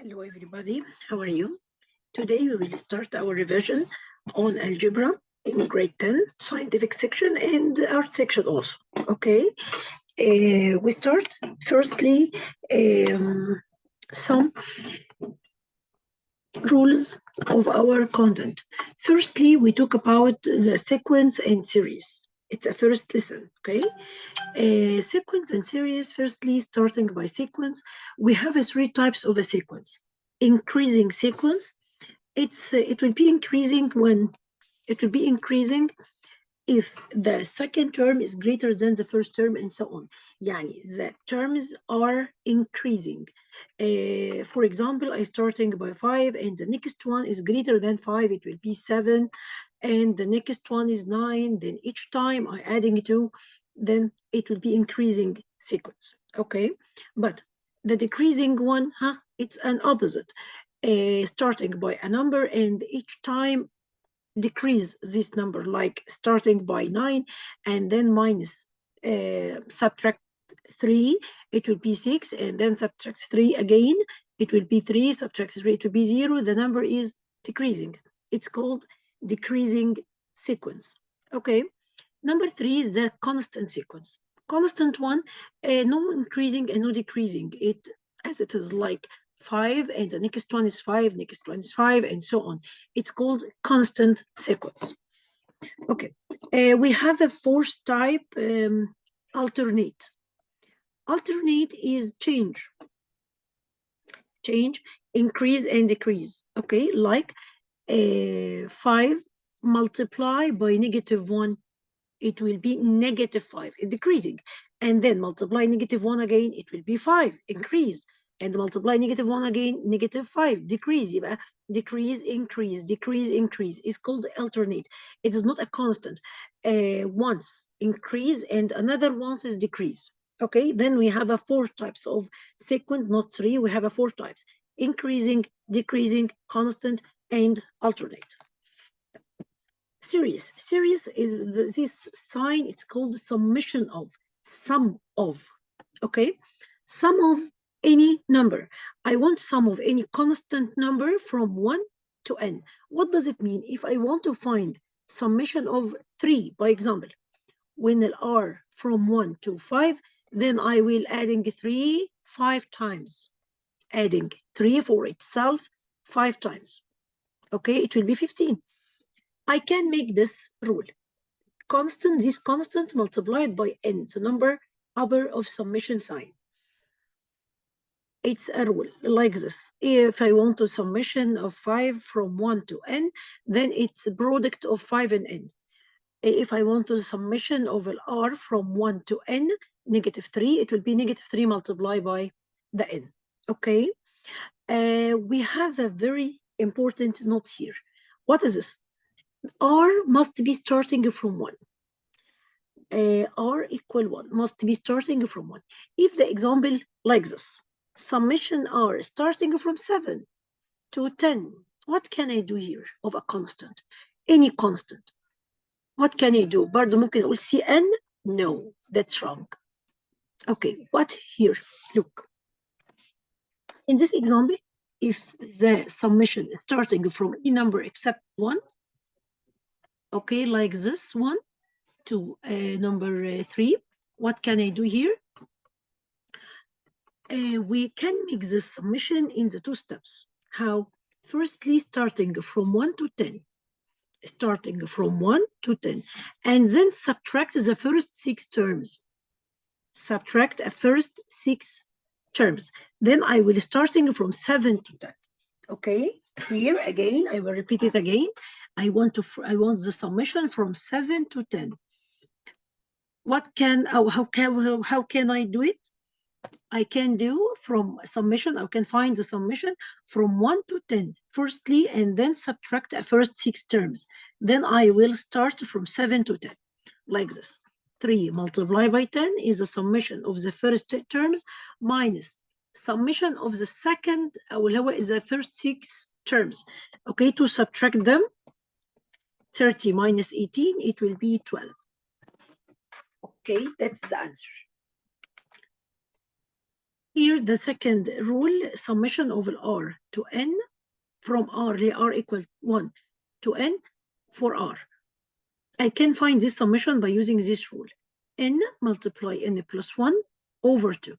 Hello everybody, how are you? Today we will start our revision on algebra in grade 10, scientific section and art section also. Okay, we start firstly some rules of our content. Firstly, we talk about the sequence and series. It's a first lesson, okay? Sequence and series, firstly, starting by sequence, we have three types of a sequence. Increasing sequence, it will be increasing when it will be increasing if the second term is greater than the first term and so on. Yani, the terms are increasing. For example, I starting by 5 and the next one is greater than 5, it will be 7, and the next one is 9, then each time I adding 2, then it will be increasing sequence, okay? But the decreasing one, it's an opposite. Starting by a number and each time decrease this number, like starting by 9 and then minus subtract 3, it will be 6, and then subtract 3 again, it will be 3, subtract 3, it will be 0, the number is decreasing. It's called decreasing sequence. Okay, number 3 is the constant sequence. Constant one, no increasing and no decreasing, it as it is like 5 and the next one is 5, next one is 5, and so on. It's called constant sequence. Okay, we have a fourth type, alternate. Alternate is change, increase and decrease. Okay, like 5 multiply by -1, it will be -5, decreasing, and then multiply -1 again, it will be 5, increase, and multiply -1 again, -5, decrease. يبقى decrease, increase, decrease, increase is called alternate. It is not a constant. Once increase and another once is decrease. Okay, then we have a 4 types of sequence, not 3. We have a 4 types: increasing, decreasing, constant, and alternate. Series. Series is this sign, it's called summation of, sum of, okay? Sum of any number. I want sum of any constant number from 1 to n. What does it mean? If I want to find summation of 3, by example, when it are from 1 to 5, then I will adding 3 5 times. Adding 3 for itself 5 times. Okay, it will be 15. I can make this rule. Constant, this constant multiplied by n, the number upper of summation sign. It's a rule like this. If I want a summation of 5 from 1 to n, then it's a product of 5 and n. If I want a summation of r from 1 to n, -3, it will be -3 multiplied by the n. Okay? We have a very important note here. What is this? R must be starting from 1. R equal 1 must be starting from 1. If the example like this, summation R starting from 7 to 10, what can I do here of a constant? Any constant. What can I do? برضه ممكن أقول CN? No, that's wrong. Okay, what here? Look. In this example, if the summation is starting from any number except 1, okay, like this one, to number 3, what can I do here? We can make this summation in the 2 steps. How? Firstly, starting from 1 to 10. Starting from 1 to 10. And then subtract the first 6 terms. Subtract the first 6 terms. Then I will starting from 7 to 10. Okay? Here again, I will repeat it again. I want the summation from 7 to 10. How can I do it? I can do from summation, I can find the summation from 1 to 10, firstly, and then subtract the first 6 terms. Then I will start from 7 to 10, like this. 3 multiplied by 10 is the summation of the first terms minus summation of the second, is the first 6 terms. Okay, to subtract them, 30 minus 18, it will be 12. Okay, that's the answer. Here, the second rule, summation of R to N from R, R equal 1 to N for R. I can find this summation by using this rule. N multiply N plus 1 over 2.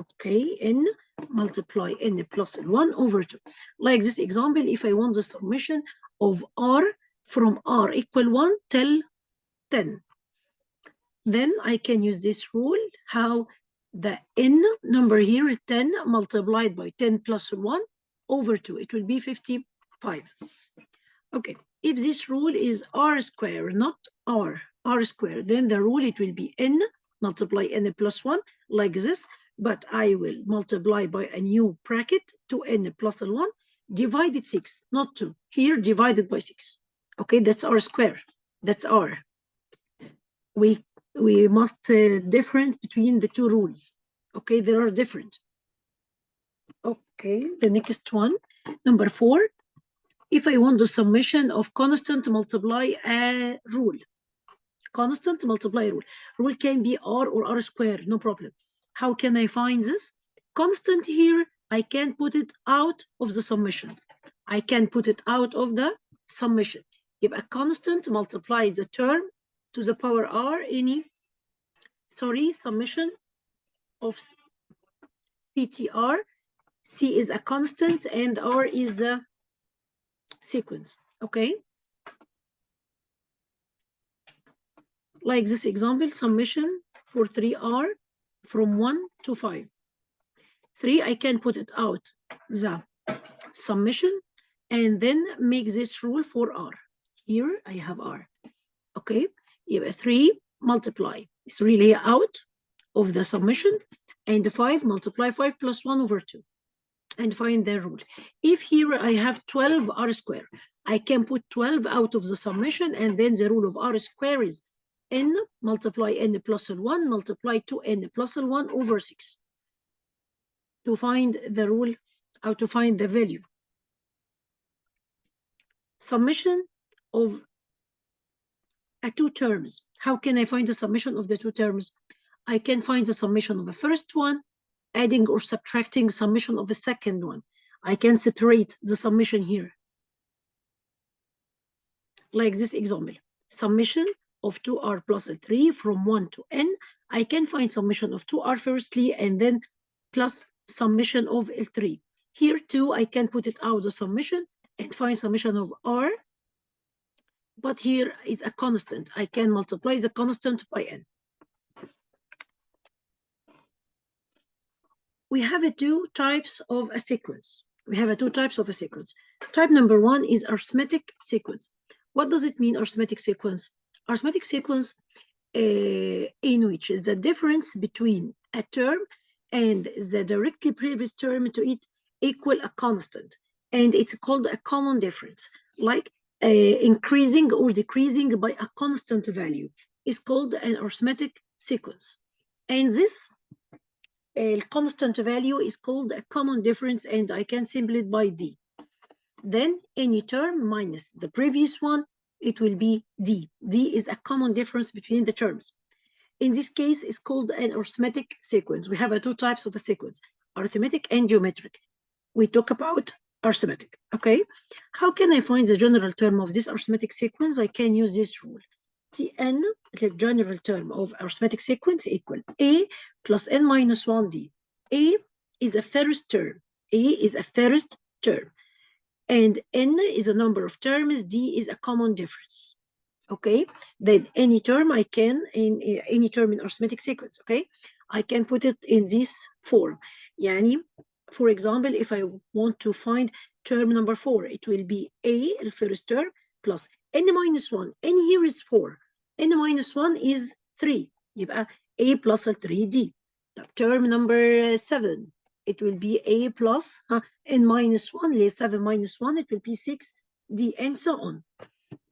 Okay, N multiply N plus 1 over 2. Like this example, if I want the summation of R from R equal 1 till 10, then I can use this rule, how the N number here, 10 multiplied by 10 plus 1 over 2. It will be 55. Okay, if this rule is R square, not R square, then the rule, it will be N multiply N plus 1 like this, but I will multiply by a new bracket to N plus 1 divided 6, not 2. Here divided by 6. Okay, that's R square. That's R. We must different between the two rules. Okay, they are different. Okay, the next one, number 4. If I want the summation of constant multiply a rule. Constant multiply rule. Rule can be R or R squared, no problem. How can I find this? Constant here, I can put it out of the summation. I can put it out of the summation. If a constant multiply the term to the power R, summation of CTR. C is a constant and R is a sequence, okay? Like this example, summation for 3R from 1 to 5. 3, I can put it out, the summation, and then make this rule for R. Here I have R, okay? You have 3 multiply. It's really out of the summation, and 5 multiply 5 plus 1 over 2. And find the rule. If here I have 12 R square, I can put 12 out of the summation, and then the rule of R square is N multiply N plus 1 multiply 2N plus 1 over 6. To find the rule, how to find the value. Summation of two terms. How can I find the summation of the two terms? I can find the summation of the first one, adding or subtracting summation of the second one. I can separate the summation here. Like this example, summation of 2R plus 3 from 1 to N. I can find summation of 2R firstly, and then plus summation of L3. Here too, I can put it out the summation and find summation of R, but here is a constant. I can multiply the constant by N. We have two types of a sequence. Type number 1 is arithmetic sequence. What does it mean, arithmetic sequence? Arithmetic sequence in which the difference between a term and the directly previous term to it equal a constant, and it's called a common difference, like increasing or decreasing by a constant value is called an arithmetic sequence. And this constant value is called a common difference, and I can simplify it by D. Then any term minus the previous one, it will be D. D is a common difference between the terms. In this case, it's called an arithmetic sequence. We have two types of a sequence, arithmetic and geometric. We talk about arithmetic, okay? How can I find the general term of this arithmetic sequence? I can use this rule. Tn, the general term of arithmetic sequence, equal A plus n minus 1d. A is a first term. And n is a number of terms, d is a common difference. Okay, then any term I can, in any term in arithmetic sequence, okay, I can put it in this form. Yani, for example, if I want to find term number 4, it will be A, the first term, plus n minus 1. N here is 4. N minus 1 is 3. يبقى A plus 3D. Term number 7, it will be A plus n minus 1, 7 minus 1, it will be 6D, and so on.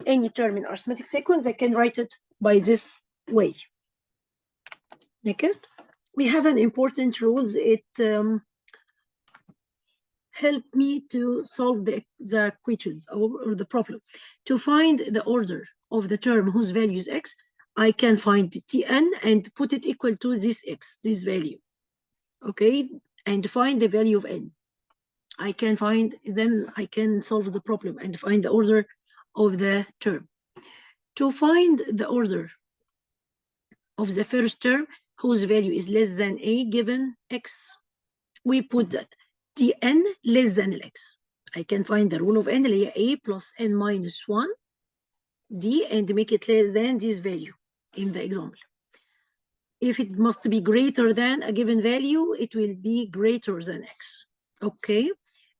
Any term in arithmetic sequence, I can write it by this way. Next, we have an important rules. It helped me to solve the questions or the problem. To find the order of the term whose value is x, I can find Tn and put it equal to this x, this value. okay, and find the value of n. I can find, then I can solve the problem and find the order of the term. To find the order of the first term whose value is less than a given x, we put that Tn less than x. I can find the rule of n اللي هي a plus n minus 1 d and make it less than this value in the example. If it must be greater than a given value, it will be greater than x. Okay.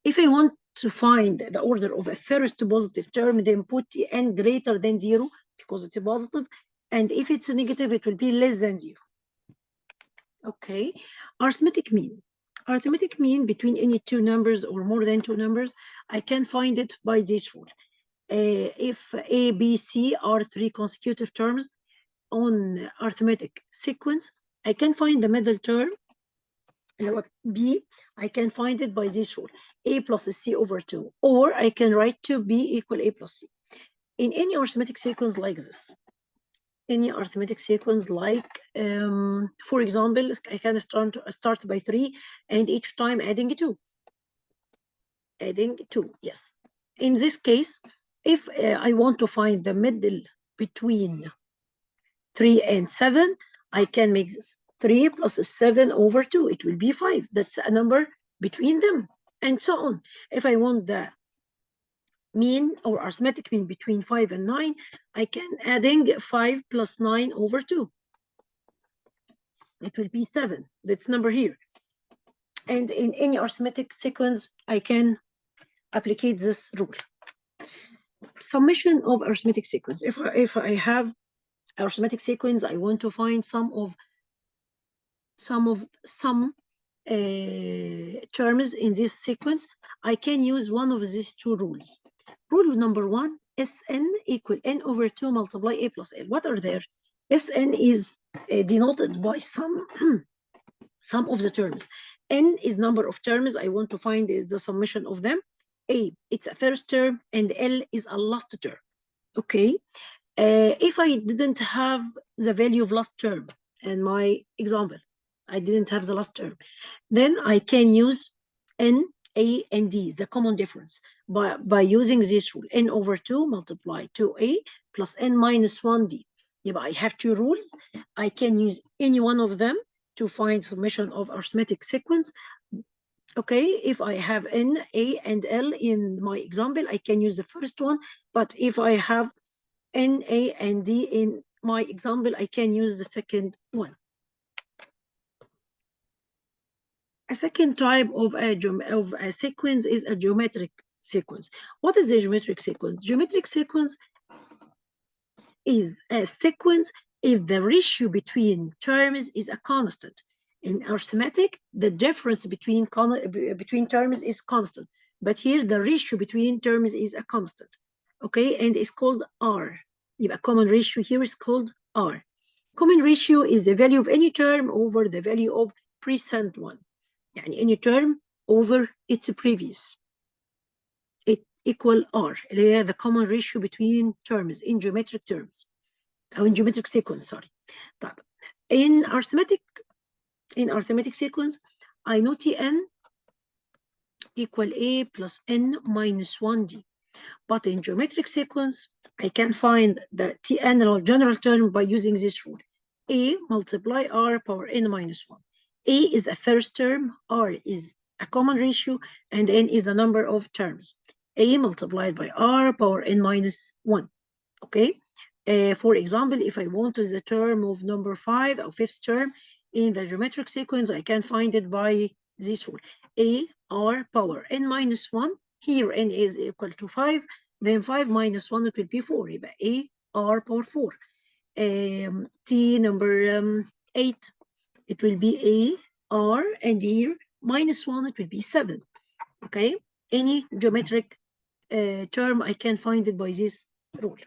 If I want to find the order of a first positive term, then put n greater than 0 because it's a positive. And if it's a negative, it will be less than 0. Okay. Arithmetic mean. Arithmetic mean between any two numbers or more than two numbers, I can find it by this rule. If A, B, C are three consecutive terms on arithmetic sequence, I can find the middle term, B, I can find it by this rule, A plus C over 2, or I can write 2B equal A plus C. In any arithmetic sequence like this, any arithmetic sequence like, for example, I can start by 3 and each time adding 2. Adding 2, yes. In this case, if I want to find the middle between 3 and 7, I can make this 3 plus 7 over 2. It will be 5. That's a number between them, and so on. If I want the mean or arithmetic mean between 5 and 9, I can adding 5 plus 9 over 2. It will be 7. That's number here. And in any arithmetic sequence, I can apply this rule. Summation of arithmetic sequence. If I have arithmetic sequence, I want to find some terms in this sequence, I can use one of these two rules. Rule number 1, Sn equal n over 2 multiply a plus l. What are there? Sn is denoted by some of the terms. N is number of terms I want to find is the summation of them. A, it's a first term, and L is a last term. Okay. If I didn't have the value of last term in my example, I didn't have the last term, then I can use N, A, and D, the common difference, by using this rule, N over 2 multiply 2A plus N minus 1D. Yeah, I have two rules. I can use any one of them to find summation of arithmetic sequence. Okay, if I have N, A, and L in my example, I can use the first one, but if I have N, A, and D in my example, I can use the second one. A second type of a sequence is a geometric sequence. What is a geometric sequence? Geometric sequence is a sequence if the ratio between terms is a constant. In arithmetic, the difference between terms is constant, but here the ratio between terms is a constant. Okay, and it's called R. A common ratio here is called R. Common ratio is the value of any term over the value of present one. يعني any term over its previous. It equal R, اللي هي the common ratio between terms in geometric terms. أو in geometric sequence, sorry. طيب. In arithmetic sequence, I know Tn equal A plus N minus 1D. But in geometric sequence, I can find the Tn or general term by using this rule. A multiply R power N minus 1. A is a first term, R is a common ratio, and N is the number of terms. A multiplied by R power N minus 1. Okay. For example, if I want the term of number 5 or fifth term in the geometric sequence, I can find it by this rule. A R power N minus 1. Here N is equal to 5. Then 5 minus 1, it will be 4. يبقى A R power 4. T number 8, it will be A R, and here minus 1, it will be 7. Okay, any geometric term, I can find it by this rule.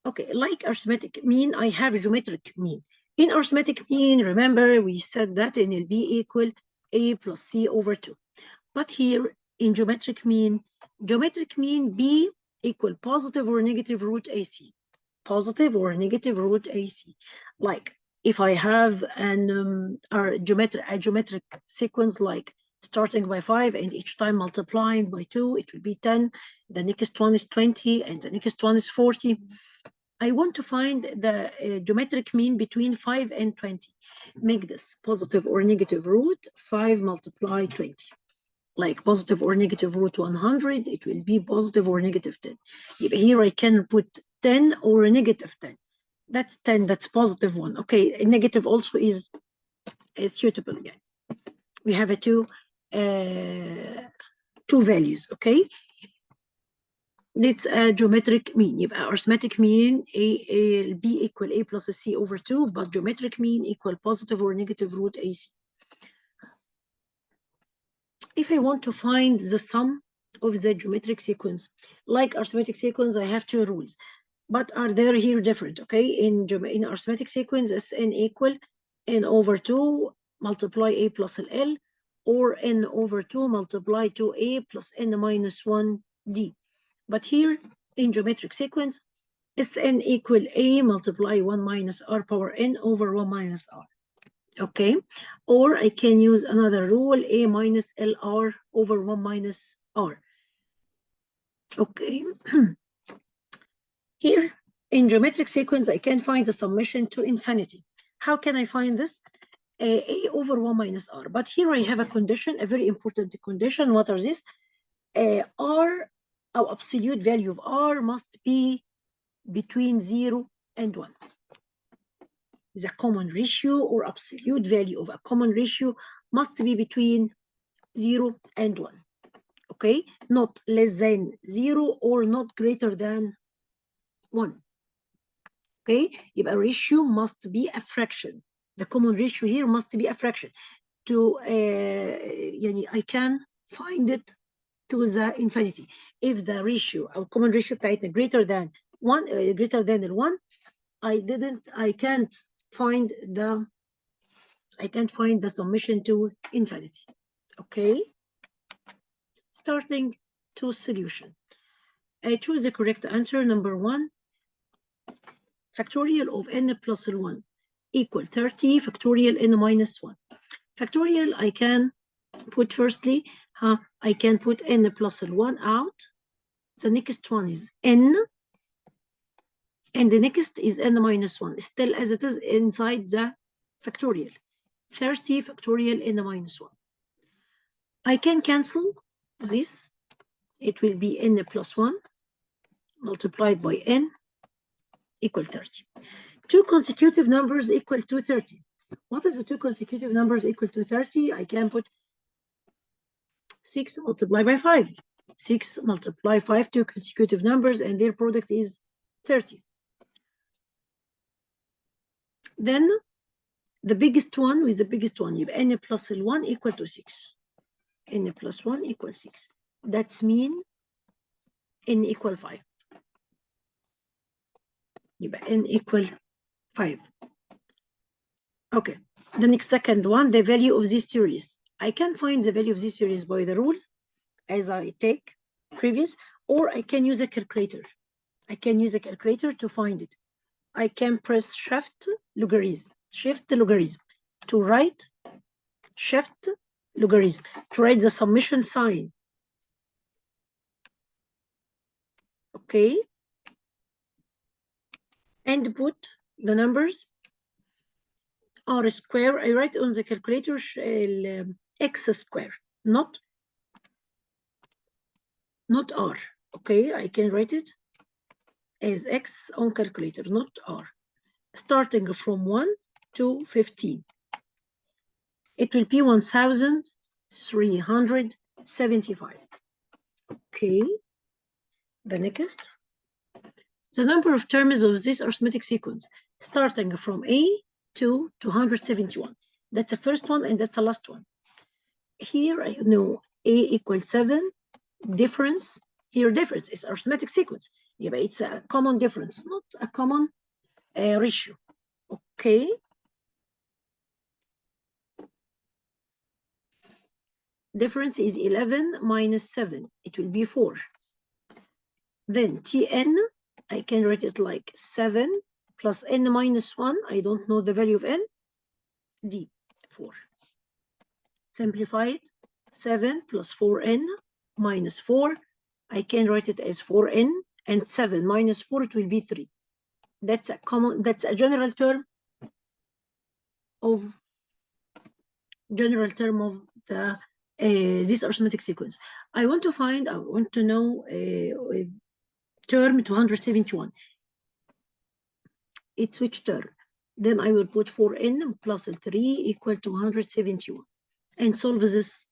Okay, like arithmetic mean, I have geometric mean. In arithmetic mean, remember we said that N will be equal A plus C over 2. But here in geometric mean B equal positive or negative root AC. Positive or negative root AC. Like if I have a geometric sequence like starting by 5 and each time multiplying by 2, it will be 10. The next one is 20 and the next one is 40. I want to find the geometric mean between 5 and 20. Make this positive or negative root 5 multiply 20. Like positive or negative root 100, it will be positive or negative 10. Here I can put 10 or negative 10. That's 10, that's positive one. Okay, negative also is suitable. Yeah, we have a two values. Okay, it's a geometric mean. يبقى arithmetic mean B equal A plus C over 2, but geometric mean equal positive or negative root AC. If I want to find the sum of the geometric sequence, like arithmetic sequence, I have two rules, but are there here different? Okay, in arithmetic sequence, Sn equal n over 2 multiply a plus L, or n over 2 multiply 2a plus n minus 1 d. But here in geometric sequence, Sn equal a multiply 1 minus r power n over 1 minus r. Okay, or I can use another rule, a minus lr over 1 minus r. Okay, here in geometric sequence, I can find the summation to infinity. How can I find this? A over 1 minus r. But here I have a condition, a very important condition. What are these? R, our absolute value of r must be between 0 and 1. The common ratio or absolute value of a common ratio must be between 0 and 1. Okay, not less than 0 or not greater than 1. Okay, يبقى ratio must be a fraction. The common ratio here must be a fraction. To I can find it to the infinity. If the ratio or common ratio بتاعتنا greater than 1, greater than 1, I can't find the summation to infinity. Okay, starting to solution. I choose the correct answer. Number 1, factorial of n plus 1 equal 30 factorial n minus 1. Factorial, I can put firstly, I can put n plus 1 out. The next one is n, and the next is n minus 1, still as it is inside the factorial. 30 factorial n minus 1. I can cancel this. It will be n plus 1 multiplied by n equal 30. Two consecutive numbers equal to 30. What is the two consecutive numbers equal to 30? I can put 6 multiplied by 5. 6 multiply 5, two consecutive numbers, and their product is 30. Then the biggest one with the biggest one, you have n plus 1 equal to 6. n plus 1 equals 6. That's mean n equal 5. يبقى n equal 5. Okay, the next second one, the value of this series. I can find the value of this series by the rules as I take previous, or I can use a calculator. I can use a calculator to find it. I can press shift logarithm to write shift logarithm to write the summation sign. Okay, and put the numbers r square. I write on the calculator x square, not r. Okay, I can write it as x on calculator, not r. Starting from 1 to 15. It will be 1,375. Okay, the next. The number of terms of this arithmetic sequence, starting from A to 271. That's the first one and that's the last one. Here I know A equals 7, difference. Here difference is arithmetic sequence. Yeah, but it's a common difference, not a common ratio. Okay. Difference is 11 minus 7. It will be 4. Then Tn, I can write it like 7 plus n minus 1, I don't know the value of n, d, 4. Simplify it, 7 plus 4n minus 4, I can write it as 4n, and 7 minus 4, it will be 3. That's a general term of the this arithmetic sequence. I want to know term 271. It's which term? Then I will put 4n plus 3 equal to 171 and solve this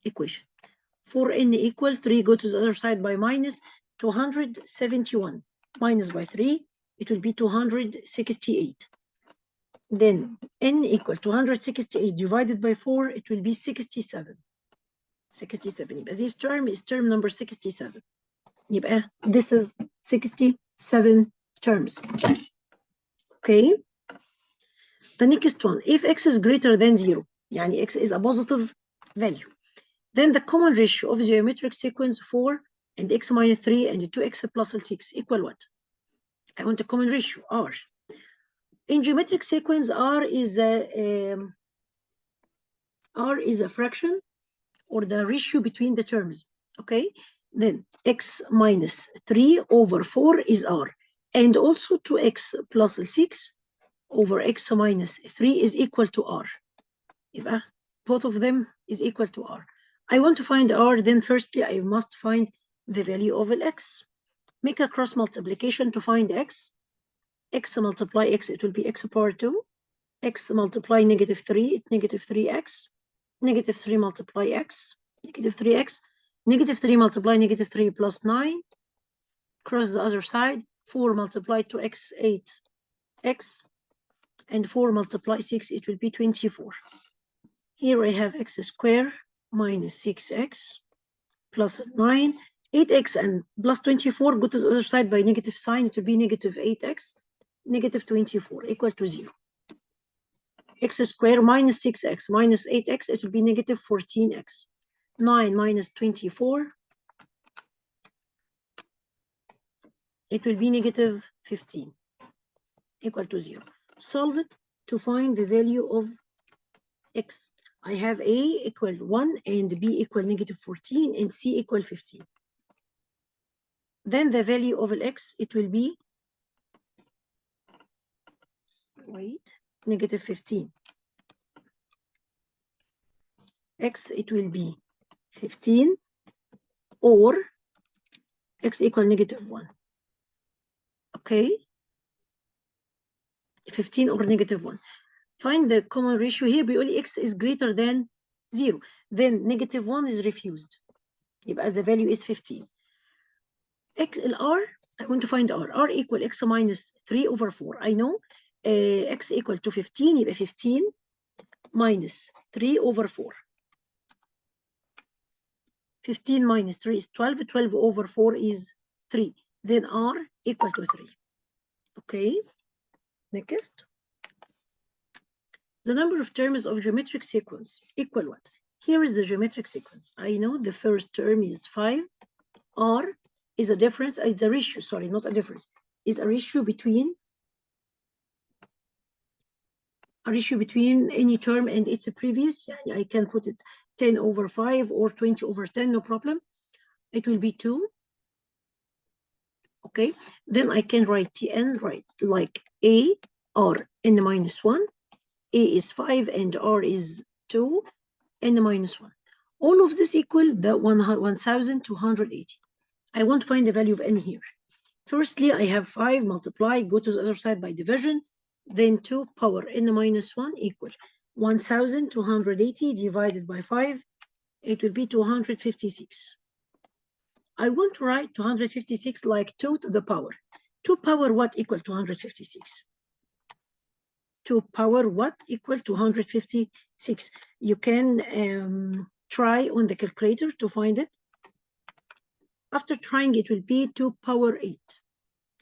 equation. 4n equal 3, go to the other side by minus 271 minus by 3, it will be 268. Then n equal 268 divided by 4, it will be 67. 67. يبقى this term is term number 67. يبقى this is 67 terms. Okay. The next one, if x is greater than 0, يعني x is a positive value, then the common ratio of the geometric sequence 4 and x minus 3 and 2x plus 6 equal what? I want a common ratio, r. In geometric sequence, r is a fraction or the ratio between the terms, okay? Then x minus 3 over 4 is r, and also 2x plus 6 over x minus 3 is equal to r. يبقى both of them is equal to r. I want to find r, then firstly I must find the value of x. Make a cross multiplication to find x. X multiply x, it will be x power 2. X multiply negative 3, it's negative 3x. Negative 3 multiply x, negative 3x. Negative 3 multiply negative 3 plus 9. Cross the other side. 4 multiply 2x, 8x. And 4 multiply 6, it will be 24. Here I have x squared minus 6x plus 9. 8x and plus 24 go to the other side by negative sign. It will be negative 8x, negative 24 equal to 0. X squared minus 6x minus 8x, it will be negative 14x. 9 minus 24, it will be negative 15 equal to 0. Solve it to find the value of x. I have a equal 1 and b equal negative 14 and c equal 15. Then the value of x, it will be, negative 15. X, it will be 15 or x equal negative 1. Okay? 15 or negative 1. Find the common ratio here. بيقول x is greater than 0. Then negative 1 is refused. يبقى the value is 15. R, I want to find R. R equal x minus 3 over 4. I know x equal to 15. يبقى 15 minus 3 over 4. 15 minus 3 is 12. 12 over 4 is 3. Then R equal to 3. Okay. Next. The number of terms of geometric sequence equal what? Here is the geometric sequence. I know the first term is 5. R is a difference, is a ratio, sorry, not a difference. Is a ratio between any term and its previous. I can put it 10 over 5 or 20 over 10, no problem. It will be 2. Okay, then I can write Tn, right, like A, R, n minus 1. A is 5 and R is 2, n minus 1. All of this equal the 1,280. I want to find the value of n here. Firstly, I have 5 multiply, go to the other side by division, then 2 power n minus 1 equal 1,280 divided by 5, it will be 256. I want to write 256 like 2 to the power. 2 power what equal 256? 2 power what equal 256? You can try on the calculator to find it. After trying, it will be 2 power 8.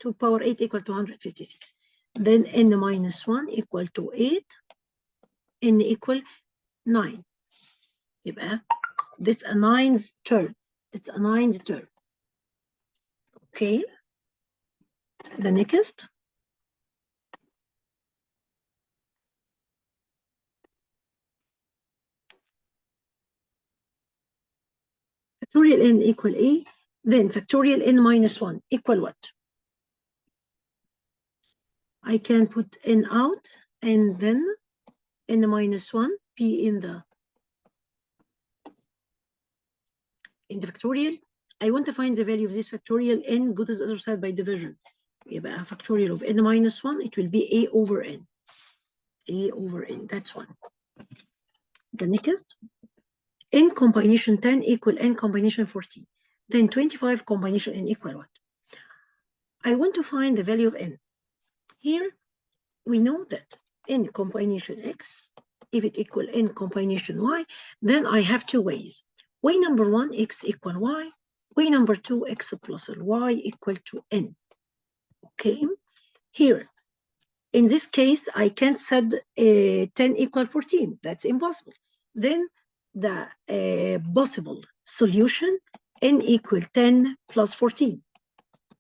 2 power 8 equal to 156. Then n minus 1 equal to 8. N equal 9. يبقى this a 9th term. It's a 9th term. Okay. The next. factorial n equal a, then factorial n minus 1 equal what? I can put n out and then n minus 1 be in the factorial. I want to find the value of this factorial n, go to the other side by division. يبقى factorial of n minus 1, it will be a over n. A over n, that's one. The next, n combination 10 equal n combination 14. Then 25 combination n equal what? I want to find the value of n. Here, we know that n combination x, if it equal n combination y, then I have two ways. Way number one, x equal y. Way number two, x plus y equal to n. Okay, here, in this case, I can't set 10 equal 14. That's impossible. Then the possible solution, n equal 10 plus 14.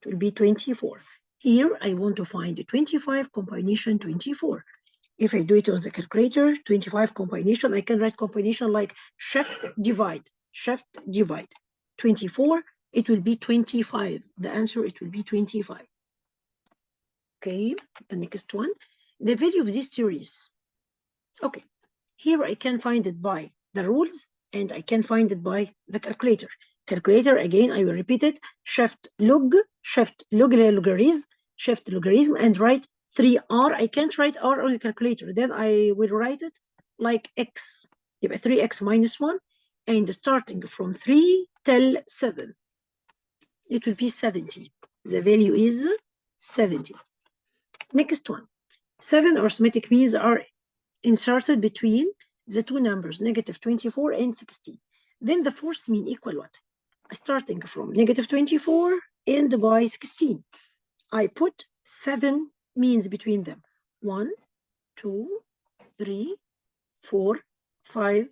It will be 24. Here, I want to find the 25 combination 24. If I do it on the calculator, 25 combination, I can write combination like shift divide. 24, it will be 25. The answer, it will be 25. Okay, the next one, the value of this series. Okay, here I can find it by the rules and I can find it by the calculator. Calculator, again, I will repeat it, shift logarithm, and write 3r. I can't write r on the calculator. Then I will write it like x. 3x minus 1, and starting from 3 till 7, it will be 70. The value is 70. Next one, 7 arithmetic means are inserted between the two numbers, negative 24 and 16. Then the fourth mean equal what? Starting from negative 24 and by 16. I put 7 means between them. 1, 2, 3, 4, 5,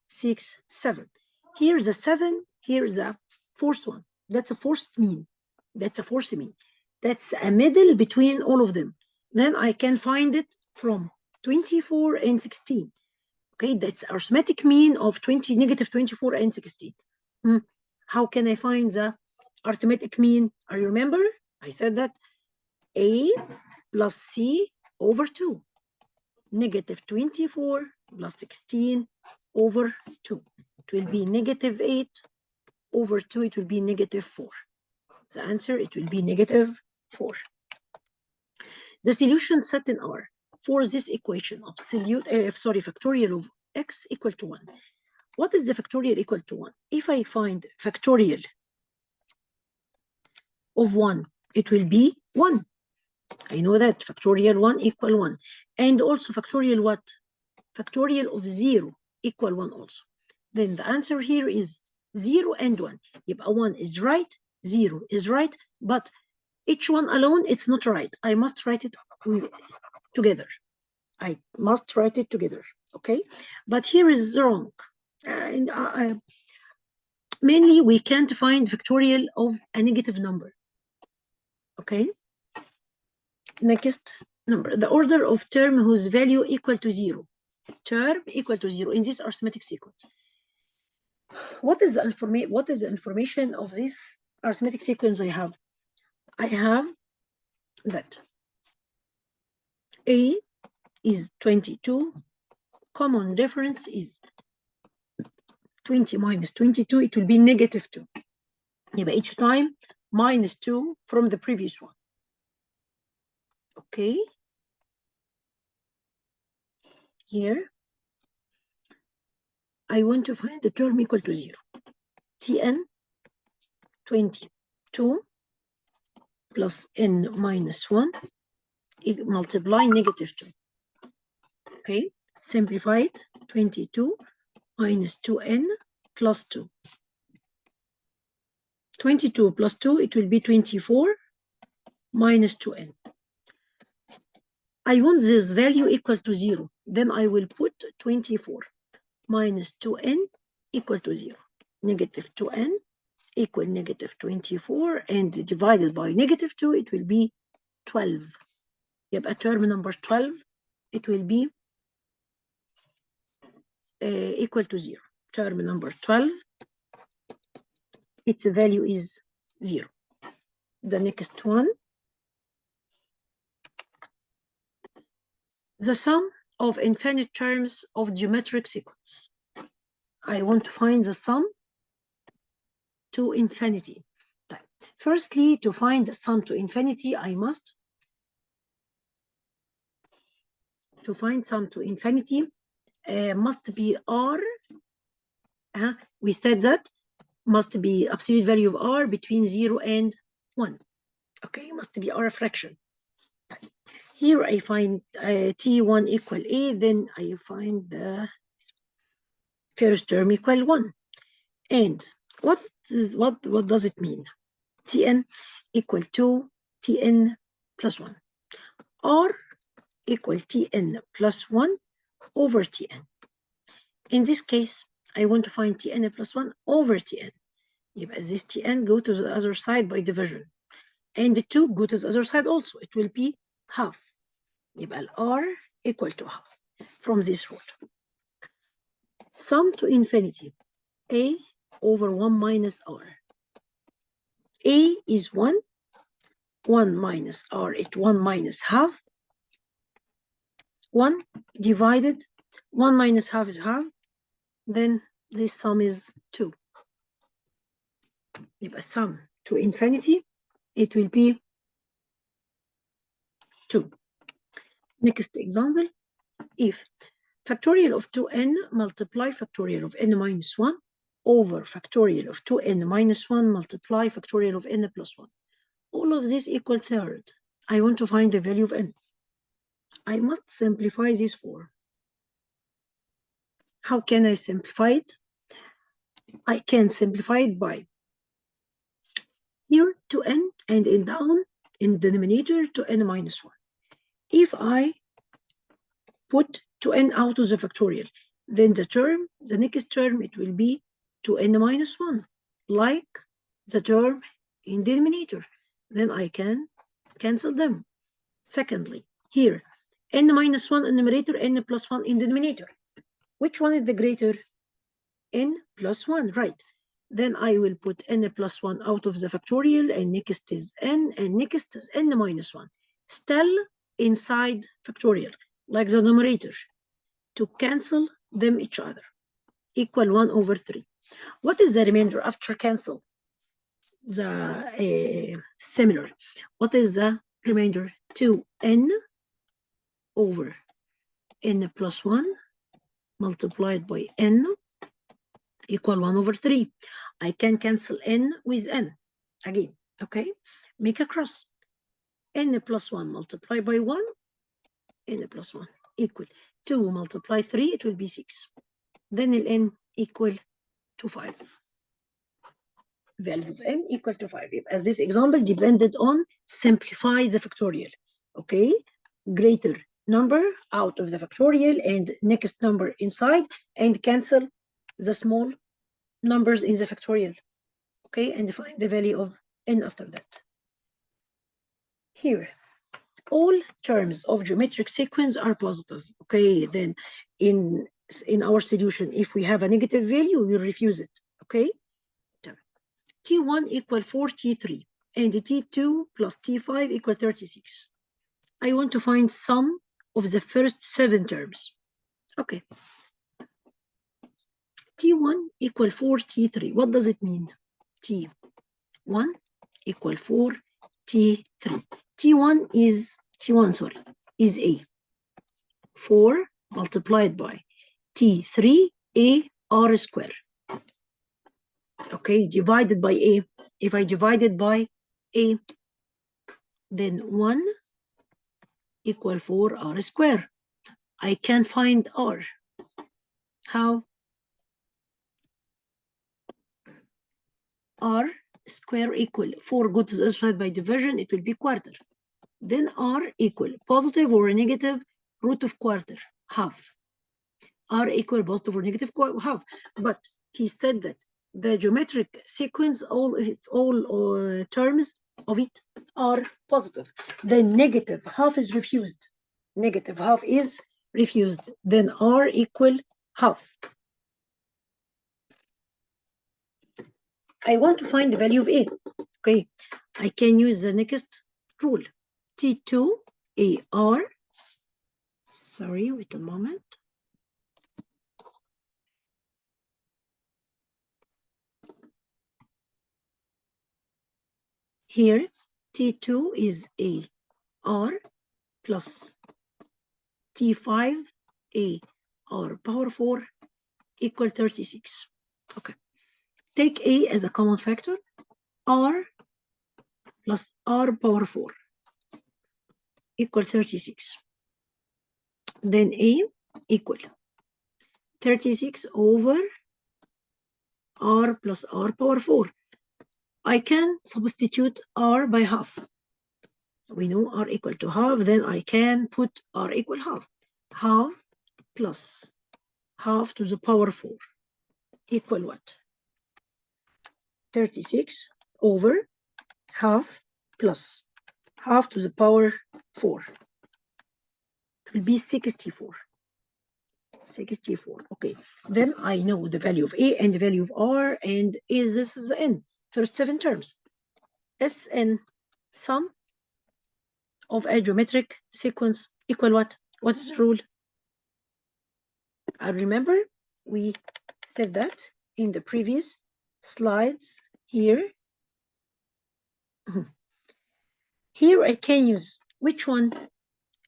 6, 7. Here's a 7, here's a fourth one. That's a fourth mean. That's a fourth mean. That's a middle between all of them. Then I can find it from 24 and 16. Okay, that's arithmetic mean of negative 24 and 16. How can I find the arithmetic mean? I remember I said that a plus c over 2. Negative 24 plus 16 over 2. It will be negative 8 over 2. It will be negative 4. The answer, it will be negative 4. The solution set in R for this equation, factorial of x equal to 1. What is the factorial equal to 1? If I find factorial of 1, it will be 1. I know that factorial 1 equal 1. And also factorial what? Factorial of 0 equal 1 also. Then the answer here is 0 and 1. يبقى 1 is right, 0 is right, but each one alone, it's not right. I must write it together. I must write it together, okay? But here is wrong. Mainly, we can't find factorial of a negative number, okay? Next number, the order of term whose value equal to 0. Term equal to 0 in this arithmetic sequence. What is the information of this arithmetic sequence I have? I have that A is 22, common difference is 20 minus 22, it will be negative 2. يبقى each time minus 2 from the previous one. Okay. Here, I want to find the term equal to 0. Tn 22 plus n minus 1 multiply negative 2. Okay, simplified 22 minus 2n plus 2. 22 plus 2, it will be 24 minus 2n. I want this value equal to 0. Then I will put 24 minus 2n equal to 0. Negative 2n equal negative 24, and divided by negative 2, it will be 12. يبقى term number 12, it will be equal to 0. Term number 12 its value is 0. The next one, the sum of infinite terms of geometric sequence. I want to find the sum to infinity. Firstly, to find the sum to infinity, I must must be r. We said that must be absolute value of r between 0 and 1. Okay, must be r fraction. Here I find t1 equal a, then I find the first term equal 1. And what does it mean? Tn equal to Tn plus 1. R equal Tn plus 1 over Tn. In this case, I want to find Tn plus 1 over Tn. يبقى this Tn go to the other side by division. And the 2 go to the other side also. It will be half. يبقى R equal to half from this rule. Sum to infinity. A over 1 minus R. A is 1. 1 minus R is 1 minus half. 1 divided. 1 minus half is half. Then this sum is 2. يبقى sum to infinity, it will be 2. Next example, if factorial of 2n multiply factorial of n minus 1 over factorial of 2n minus 1 multiply factorial of n plus 1. All of this equal third. I want to find the value of n. I must simplify this form. How can I simplify it? I can simplify it by here to n and in down in denominator to n minus 1. If I put 2n out of the factorial, then the next term, it will be 2n minus 1, like the term in denominator. Then I can cancel them. Secondly, here, n minus 1 in numerator, n plus 1 in denominator. Which one is the greater? N plus 1, right. Then I will put n plus 1 out of the factorial, and next is n, and next is n minus 1. Still inside factorial, like the numerator, to cancel them each other. Equal 1 over 3. What is the remainder after cancel? The similar. What is the remainder? 2n over n plus 1 multiplied by n equal 1 over 3. I can cancel n with n again, okay? Make a cross. N plus 1 multiplied by 1, n plus 1 equal 2 multiply 3, it will be 6. Then n equal to 5. Value of n equal to 5. As this example depended on simplify the factorial, okay? Greater number out of the factorial and next number inside, and cancel the small numbers in the factorial, okay? And find the value of n after that. Here, all terms of geometric sequence are positive, okay? Then in our solution, if we have a negative value, we refuse it, okay? T1 equal 4 T3 and T2 plus T5 equal 36. I want to find sum of the first 7 terms. Okay. T1 equal 4 T3. What does it mean? T1 equal 4 T3. T1 is A. 4 multiplied by T3 A R square. Okay, divided by A. If I divide it by A, then 1 equal 4 R square. I can find R. How? R square equal 4 go to the other side by division, it will be quarter. Then R equal positive or negative root of quarter, half. R equal positive or negative half. But he said that the geometric sequence, all terms of it are positive. The negative half is refused. Negative half is refused. Then R equal half. I want to find the value of A. Okay, I can use the next rule. T2AR. Sorry, wait a moment. Here, T2 is AR plus T5AR power 4 equal 36. Okay, take A as a common factor. R plus R power 4 equal 36. Then A equal 36 over R plus R power 4. I can substitute R by half. We know R equal to half, then I can put R equal half. Half plus half to the power 4 equal what? 36 over half plus half to the power 4. It will be 64. 64. Okay, then I know the value of A and the value of R, and this is the N. First 7 terms. Sn sum of a geometric sequence equal what? What is the rule? I remember we said that in the previous slides here. Here I can use which one?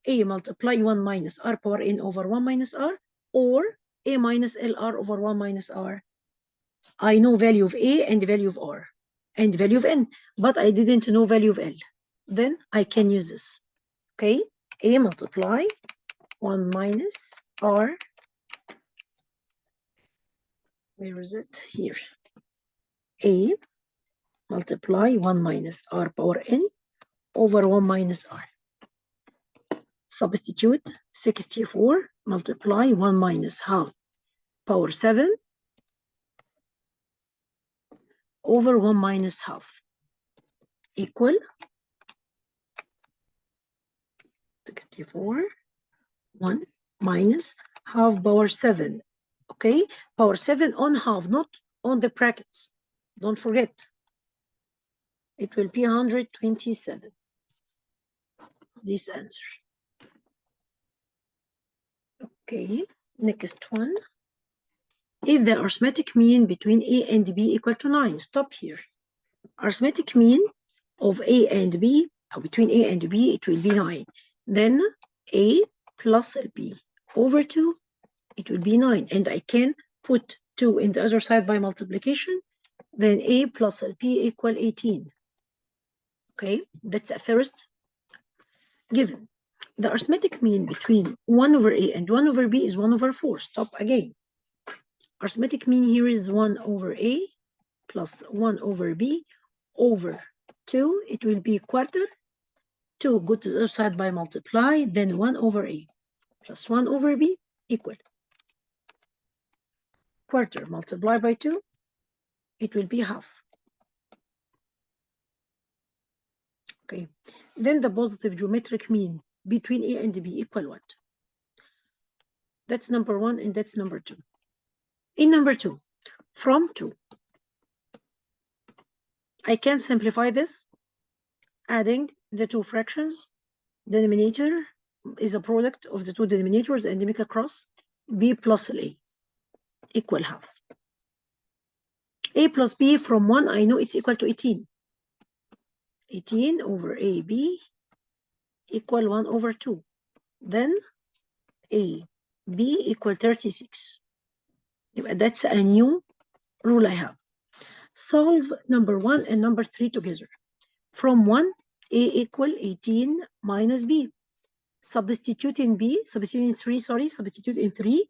A multiply 1 minus R power N over 1 minus R, or A minus LR over 1 minus R. I know value of A and the value of R and value of N, but I didn't know value of L. Then I can use this. Okay, A multiply 1 minus R. Where is it? Here. A multiply 1 minus R power N over 1 minus R. Substitute 64 multiply 1 minus half power 7 over 1 minus half equal 64 1 minus half power 7. Okay, power 7 on half, not on the brackets. Don't forget. It will be 127. This answer. Okay, next one. If the arithmetic mean between A and B equal to 9, stop here. Arithmetic mean of A and B, or between A and B, it will be 9. Then A plus B over 2, it will be 9. And I can put 2 in the other side by multiplication. Then A plus B equal 18. Okay, that's a first given. The arithmetic mean between 1 over A and 1 over B is 1 over 4. Stop again. Arithmetic mean here is 1 over A plus 1 over B over 2. It will be quarter. 2 go to the other side by multiply. Then 1 over A plus 1 over B equal quarter multiplied by 2. It will be half. Okay. Then the positive geometric mean between A and B equal what? That's number 1 and that's number 2. In number 2, from 2, I can simplify this, adding the two fractions. Denominator is a product of the two denominators and make a cross. B plus A equal half. A plus B from 1, I know it's equal to 18. 18 over AB equal 1 over 2. Then AB equal 36. That's a new rule I have. Solve number 1 and number 3 together. From 1, A equal 18 minus B. Substitute in 3, substitute in 3.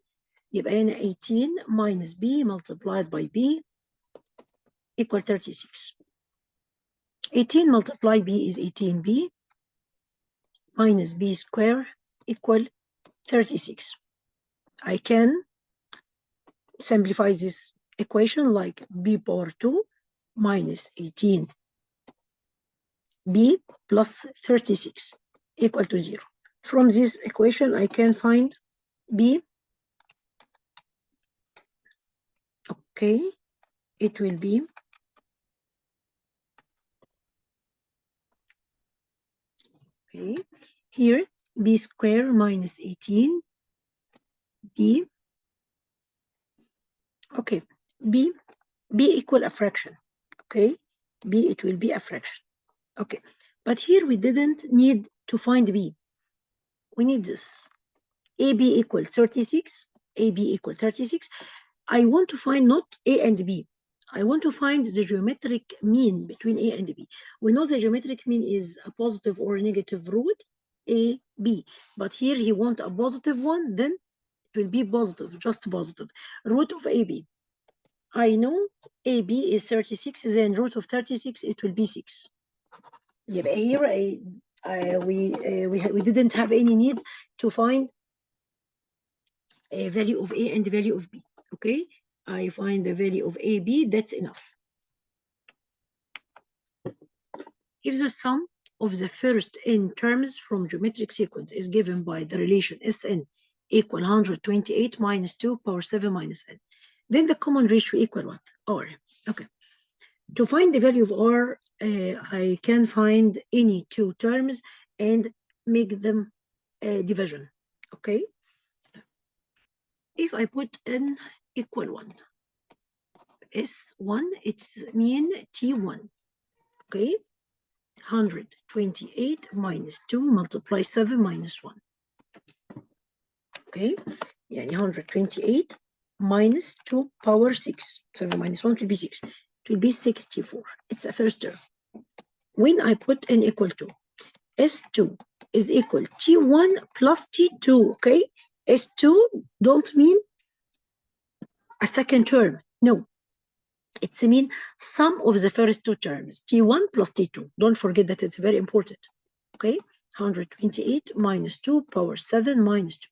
يبقى هنا 18 minus B multiplied by B equal 36. 18 multiplied B is 18B minus B square equal 36. I can simplify this equation like B power 2 minus 18B plus 36 equal to 0. From this equation, I can find B. Okay, it will be Okay, here b square minus 18 b. Okay, b equal a fraction. Okay, b, it will be a fraction. Okay, but here we didn't need to find b. We need this. AB equal 36. AB equal 36. I want to find not A and B. I want to find the geometric mean between A and B. We know the geometric mean is a positive or negative root A, B. But here he wants a positive one, then it will be positive, just positive. Root of AB. I know AB is 36, then root of 36, it will be 6. يبقى here we didn't have any need to find a value of A and the value of B. Okay, I find the value of AB, that's enough. If the sum of the first n terms from geometric sequence is given by the relation Sn equal 128 minus 2 power 7 minus n, then the common ratio equal what? R. Okay. To find the value of R, I can find any two terms and make them division. Okay. If I put n equal 1, S1, it's mean T1. Okay. 128 minus 2 multiply 7 minus 1. Okay. يعني 128 minus 2 power 6. 7 minus 1 will be 6. It will be 64. It's a first term. When I put n equal to S2 is equal T1 plus T2. Okay. S2 don't mean a second term. No. It's mean sum of the first two terms, T1 plus T2. Don't forget that, it's very important. Okay, 128 minus 2 power 7 minus 2.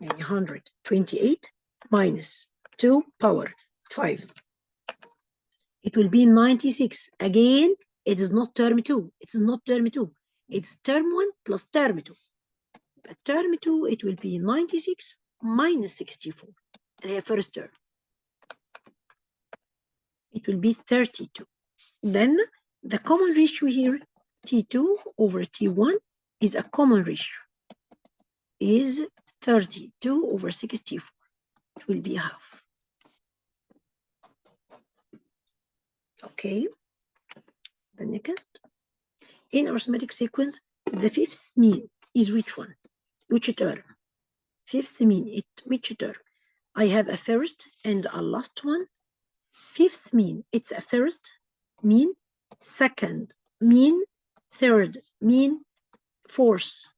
And 128 minus 2 power 5. It will be 96. Again, it is not term 2. It is not term 2. It's term 1 plus term 2. But term 2, it will be 96 minus 64. The first term. It will be 32. Then the common ratio here, T2 over T1, is a common ratio, is 32 over 64. It will be half. Okay. The next. In arithmetic sequence, the fifth mean is which one? Which term? Fifth mean, which term? I have a first and a last one. Fifth mean, it's a first mean, second mean, third mean, fourth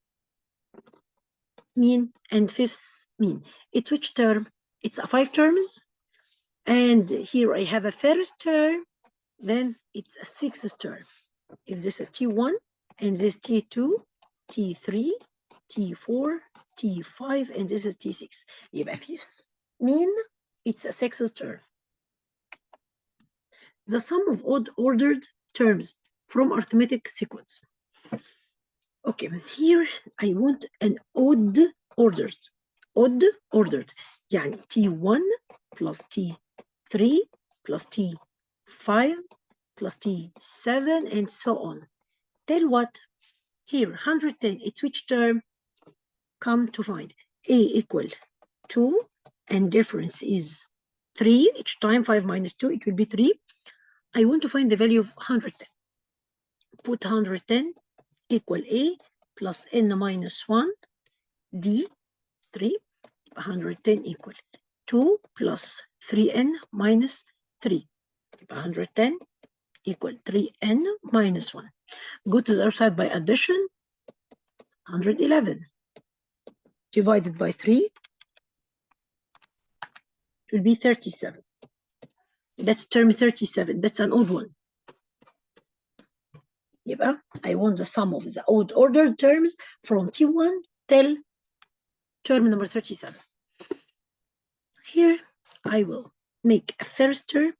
mean, and fifth mean. It's which term? It's a 5 terms. And here I have a first term, then it's a sixth term. If this is T1 and this T2, T3, T4, T5, and this is T6. يبقى fifth mean, it's a sixth term. The sum of odd ordered terms from arithmetic sequence. Okay, here I want an odd ordered. Odd ordered. يعني T1 plus T3 plus T5 plus T7 and so on. Tell what? Here, 110, it's which term? Come to find. A equal 2 and difference is 3. Each time 5 minus 2, it will be 3. I want to find the value of 110. Put 110 equal A plus n minus 1 D 3. 110 equal 2 plus 3n minus 3. 110 equal 3n minus 1. Go to the other side by addition. 111 divided by 3 will be 37. That's term 37. That's an odd one. يبقى I want the sum of the odd ordered terms from T1 till term number 37. Here I will make a first term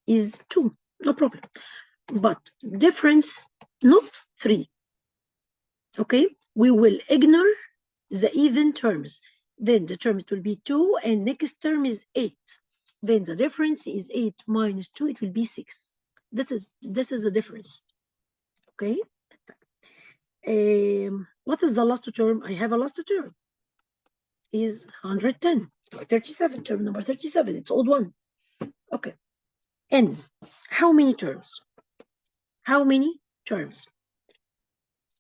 is 2, no problem. But difference not 3. Okay, we will ignore the even terms. Then the term it will be 2 and next term is 8. Then the difference is 8 minus 2, it will be 6. This is the difference. Okay. What is the last term? I have a last term is 110, like 37, term number 37. It's odd one. Okay. N. How many terms? How many terms?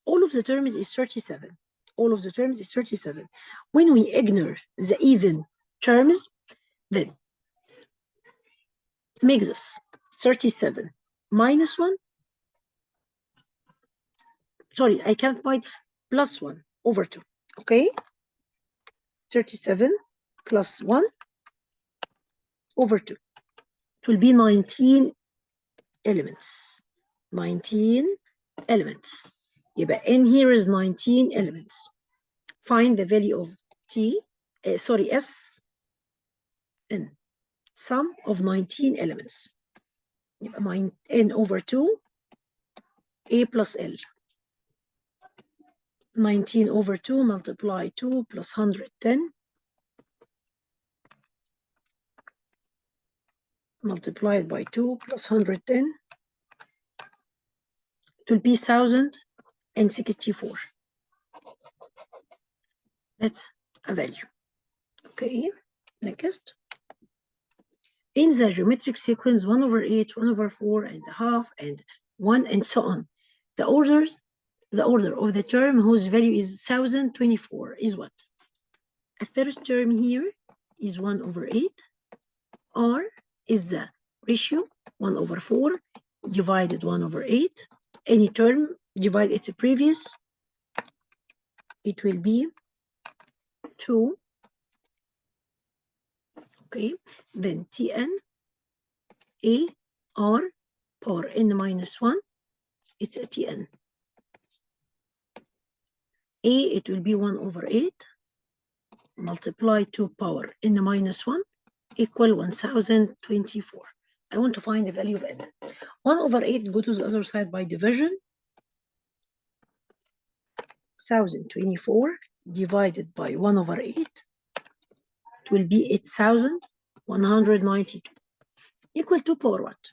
All of the terms is 37. All of the terms is 37. When we ignore the even terms, then makes us 37 minus 1. Sorry, I can't find plus 1 over 2. Okay? 37 plus 1 over 2. It will be 19 elements. 19 elements. يبقى n here is 19 elements. Find the value of S n. Sum of 19 elements. يبقى n over 2 a plus l. 19 over 2 multiply 2 plus 110 multiplied by 2 plus 110. It will be 1064. That's a value. Okay, next. In the geometric sequence 1 over 8, 1 over 4 and a half, and 1 and so on, the order of the term whose value is 1024 is what? A first term here is 1 over 8. R is the ratio 1 over 4 divided 1 over 8. Any term divide its previous, it will be 2. Okay, then Tn A R power n minus 1, it's a Tn. A, it will be 1 over 8 multiply 2 power n minus 1 equal 1024. I want to find the value of n. 1 over 8 go to the other side by division. 1024 divided by 1 over 8, it will be 8192 equal to power what?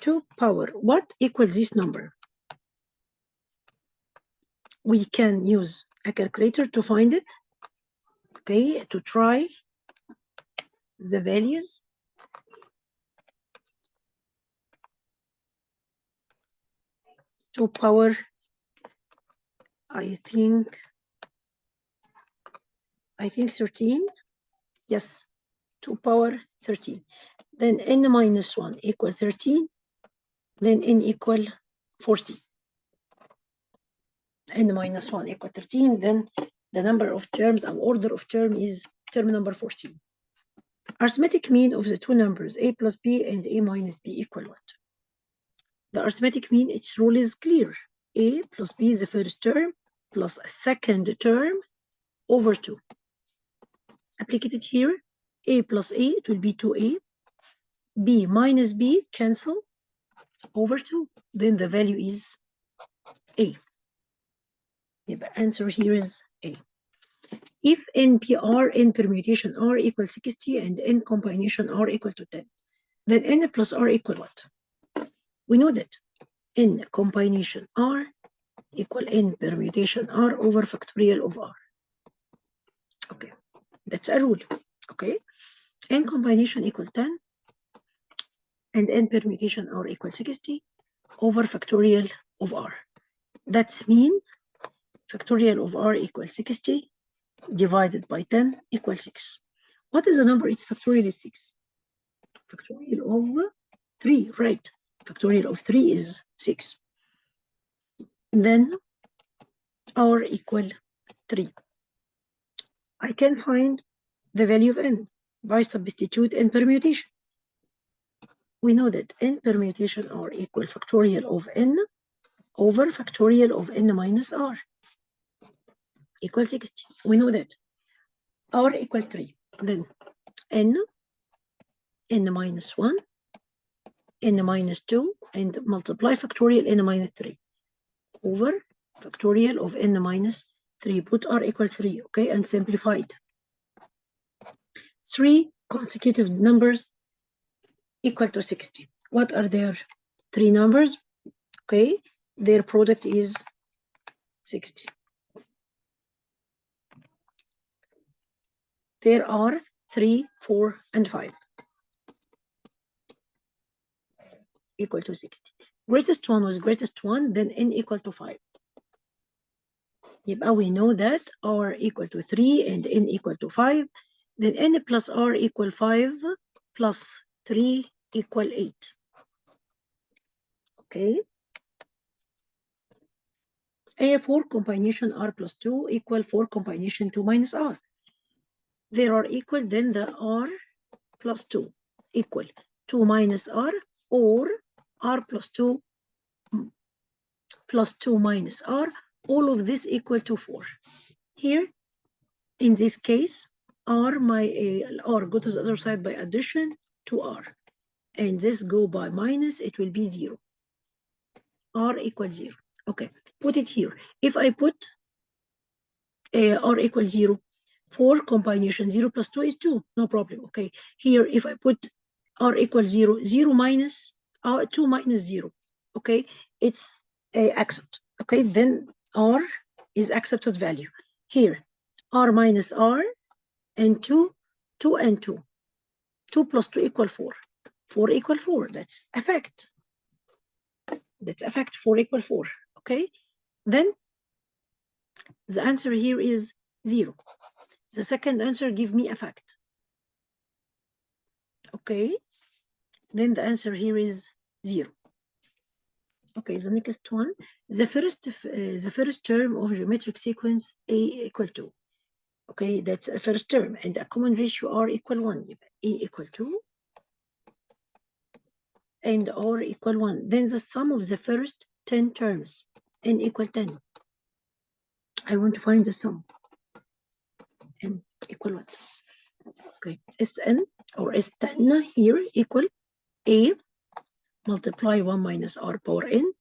2 power what equals this number? We can use a calculator to find it. Okay, to try the values. To power, I think 13. Yes, 2 power 13. Then n minus 1 equal 13. Then n equal 40. N minus 1 equal 13. Then the number of terms or order of term is term number 14. Arithmetic mean of the two numbers a plus b and a minus b equal what? The arithmetic mean, its rule is clear. A plus b is the first term plus a second term over 2. Applicated here, a plus a, it will be 2a. B minus b cancel over 2. Then the value is a. The answer here is a. If NPR, n permutation r equals 60 and n combination r equal to 10, then n plus r equal what? We know that n combination r equal n permutation r over factorial of r. Okay, that's a rule. Okay, n combination equal 10 and n permutation r equal 60 over factorial of r. That's mean factorial of r equals 60 divided by 10 equals 6. What is the number? Its factorial is 6. Factorial of 3, right? Factorial of 3 is 6. Then r equal 3. I can find the value of n by substitute n permutation. We know that n permutation r equal factorial of n over factorial of n minus r equal 60. We know that r equal 3. Then n minus 1, n minus 2, and multiply factorial n minus 3 over factorial of n minus 3. Put r equal 3, okay, and simplify it. 3 consecutive numbers equal to 60. What are their 3 numbers? Okay, their product is 60. There are 3, 4, and 5 equal to 60. Greatest one was greatest one, then n equal to 5. يبقى we know that r equal to 3 and n equal to 5. Then n plus r equal 5 plus 3 equal 8. Okay. A 4 combination r plus 2 equal 4 combination 2 minus r. They are equal, then the r plus 2 equal 2 minus r, or r plus 2 plus 2 minus r, all of this equal to 4. Here, in this case, r go to the other side by addition to r, and this go by minus, it will be 0. R equals 0. Okay, put it here. If I put r equals 0, 4 combination 0 plus 2 is 2, no problem. Okay, here if I put r equals 0, 0 minus 2 minus 0, okay, it's accept. Okay, then r is accepted value. Here, r minus r and 2, 2 and 2. 2 plus 2 equal 4. 4 equal 4, that's a fact. That's a fact, 4 equal 4, okay? Then the answer here is 0. The second answer give me a fact. Okay, then the answer here is 0. Okay, the next one, the first term of geometric sequence a equal 2. Okay, that's a first term, and a common ratio r equal 1. A equal 2 and r equal 1. Then the sum of the first 10 terms, n equal 10. I want to find the sum. N equal what? Okay, Sn or S10 here equal A multiply 1 minus r power n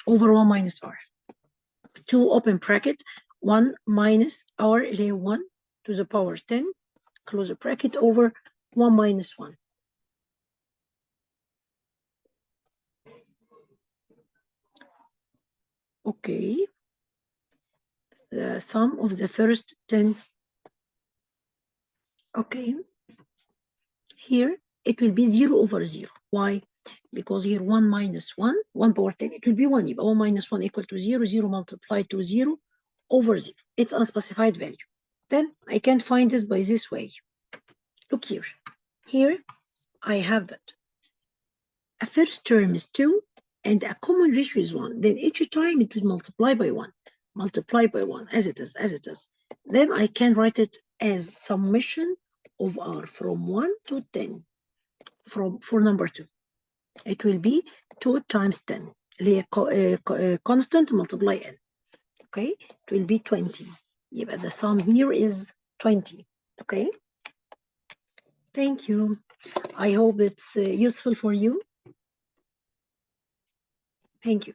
over 1 minus r. 2 open bracket, 1 minus r 1 to the power 10, close the bracket, over 1 minus 1. Okay, the sum of the first 10. Okay, here it will be 0 over 0. Why? Because here 1 minus 1, 1 power 10, it will be 1. 1 minus 1 equal to 0, 0 multiplied to 0 over 0. It's unspecified value. Then I can find this by this way. Look here. Here I have that. A first term is 2 and a common ratio is 1. Then each time it will multiply by 1. Multiply by 1 as it is, as it is. Then I can write it as summation of r from 1 to 10 for number 2. It will be 2 times 10. Constant multiply n. Okay, it will be 20. Yeah, the sum here is 20. Okay. Thank you. I hope it's useful for you. Thank you.